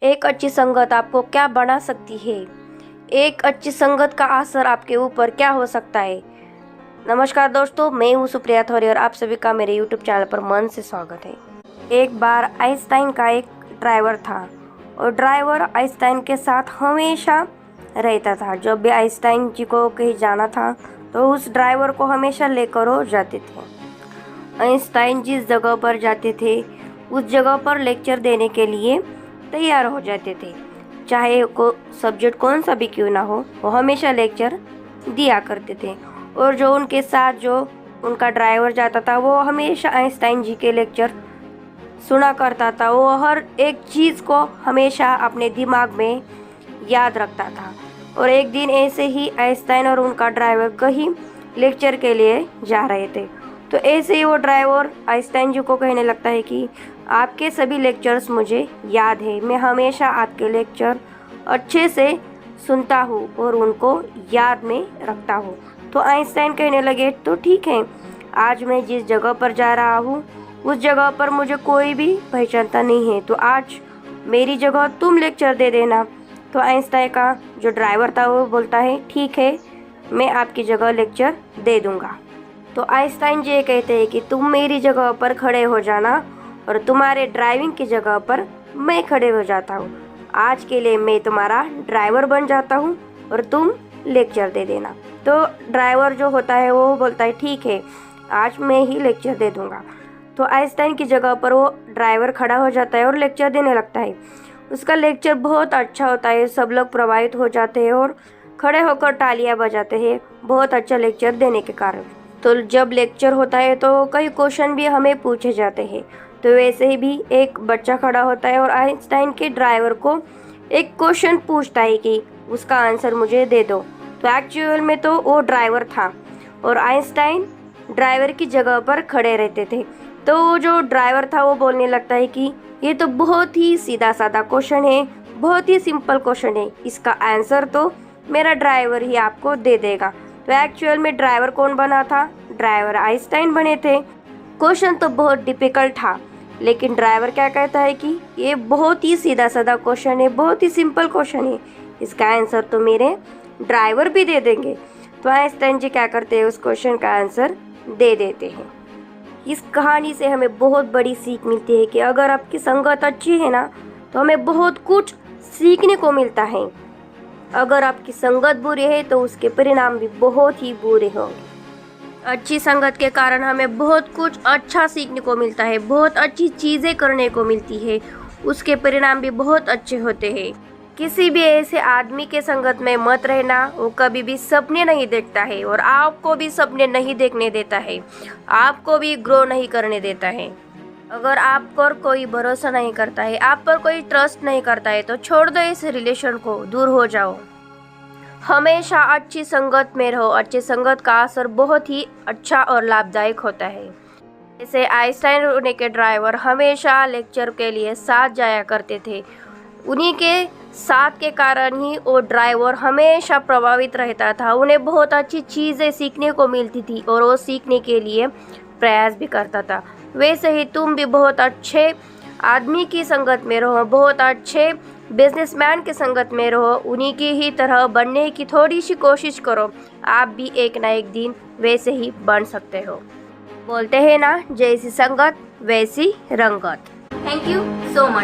एक अच्छी संगत आपको क्या बना सकती है? एक अच्छी संगत का असर आपके ऊपर क्या हो सकता है? नमस्कार दोस्तों, मैं हूँ सुप्रिया थोरी और आप सभी का मेरे यूट्यूब चैनल पर मन से स्वागत है। एक बार आइंस्टाइन का एक ड्राइवर था और ड्राइवर आइंस्टाइन के साथ हमेशा रहता था। जब भी आइंस्टाइन जी को कहीं जाना था तो उस ड्राइवर को हमेशा लेकर वो जाते थे। आइंस्टाइन जिस जगह पर जाते थे उस जगह पर लेक्चर देने के लिए तैयार हो जाते थे। चाहे को सब्जेक्ट कौन सा भी क्यों ना हो, वो हमेशा लेक्चर दिया करते थे। और जो उनके साथ जो उनका ड्राइवर जाता था वो हमेशा आइंस्टाइन जी के लेक्चर सुना करता था। वो हर एक चीज़ को हमेशा अपने दिमाग में याद रखता था। और एक दिन ऐसे ही आइंस्टाइन और उनका ड्राइवर कहीं लेक्चर के लिए जा रहे थे, तो ऐसे ही वो ड्राइवर आइंस्टाइन जी को कहने लगता है कि आपके सभी लेक्चर्स मुझे याद है, मैं हमेशा आपके लेक्चर अच्छे से सुनता हूँ और उनको याद में रखता हूँ। तो आइंस्टाइन कहने लगे, तो ठीक है, आज मैं जिस जगह पर जा रहा हूँ उस जगह पर मुझे कोई भी पहचानता नहीं है, तो आज मेरी जगह तुम लेक्चर दे देना। तो आइंस्टाइन का जो ड्राइवर था वो बोलता है, ठीक है, मैं आपकी जगह लेक्चर दे दूँगा। तो आइंस्टाइन जी कहते हैं कि तुम मेरी जगह पर खड़े हो जाना और तुम्हारे ड्राइविंग की जगह पर मैं खड़े हो जाता हूँ। आज के लिए मैं तुम्हारा ड्राइवर बन जाता हूँ और तुम लेक्चर दे देना। तो ड्राइवर जो होता है वो बोलता है, ठीक है, आज मैं ही लेक्चर दे दूँगा। तो आइंस्टाइन की जगह पर वो ड्राइवर खड़ा हो जाता है और लेक्चर देने लगता है। उसका लेक्चर बहुत अच्छा होता है, सब लोग प्रभावित हो जाते हैं और खड़े होकर तालियां बजाते हैं बहुत अच्छा लेक्चर देने के कारण। तो जब लेक्चर होता है तो कई क्वेश्चन भी हमें पूछे जाते हैं। तो वैसे ही भी एक बच्चा खड़ा होता है और आइंस्टाइन के ड्राइवर को एक क्वेश्चन पूछता है कि उसका आंसर मुझे दे दो। तो एक्चुअल में तो वो ड्राइवर था और आइंस्टाइन ड्राइवर की जगह पर खड़े रहते थे। तो जो ड्राइवर था वो बोलने लगता है कि ये तो बहुत ही सीधा साधा क्वेश्चन है, बहुत ही सिंपल क्वेश्चन है, इसका आंसर तो मेरा ड्राइवर ही आपको दे देगा। तो एक्चुअल में ड्राइवर कौन बना था? ड्राइवर आइंस्टाइन बने थे। क्वेश्चन तो बहुत डिफिकल्ट था, लेकिन ड्राइवर क्या कहता है कि ये बहुत ही सीधा साधा क्वेश्चन है, बहुत ही सिंपल क्वेश्चन है, इसका आंसर तो मेरे ड्राइवर भी दे देंगे। तो आइंस्टाइन जी क्या करते हैं, उस क्वेश्चन का आंसर दे देते हैं। इस कहानी से हमें बहुत बड़ी सीख मिलती है कि अगर आपकी संगत अच्छी है ना तो हमें बहुत कुछ सीखने को मिलता है। अगर आपकी संगत बुरी है तो उसके परिणाम भी बहुत ही बुरे होंगे। अच्छी संगत के कारण हमें बहुत कुछ अच्छा सीखने को मिलता है, बहुत अच्छी चीज़ें करने को मिलती है, उसके परिणाम भी बहुत अच्छे होते हैं। किसी भी ऐसे आदमी के संगत में मत रहना, वो कभी भी सपने नहीं देखता है और आपको भी सपने नहीं देखने देता है, आपको भी ग्रो नहीं करने देता है। अगर आप पर कोई भरोसा नहीं करता है, आप पर कोई ट्रस्ट नहीं करता है, तो छोड़ दो इस रिलेशन को, दूर हो जाओ। हमेशा अच्छी संगत में रहो, अच्छी संगत का असर बहुत ही अच्छा और लाभदायक होता है। जैसे आइंस्टाइन और उनके ड्राइवर हमेशा लेक्चर के लिए साथ जाया करते थे, उन्हीं के साथ के कारण ही वो ड्राइवर हमेशा प्रभावित रहता था, उन्हें बहुत अच्छी चीज़ें सीखने को मिलती थी और वो सीखने के लिए प्रयास भी करता था। वैसे ही तुम भी बहुत अच्छे आदमी की संगत में रहो, बहुत अच्छे बिजनेसमैन की संगत में रहो, उन्हीं की ही तरह बनने की थोड़ी सी कोशिश करो, आप भी एक ना एक दिन वैसे ही बन सकते हो। बोलते हैं ना, जैसी संगत वैसी रंगत। Thank you so much.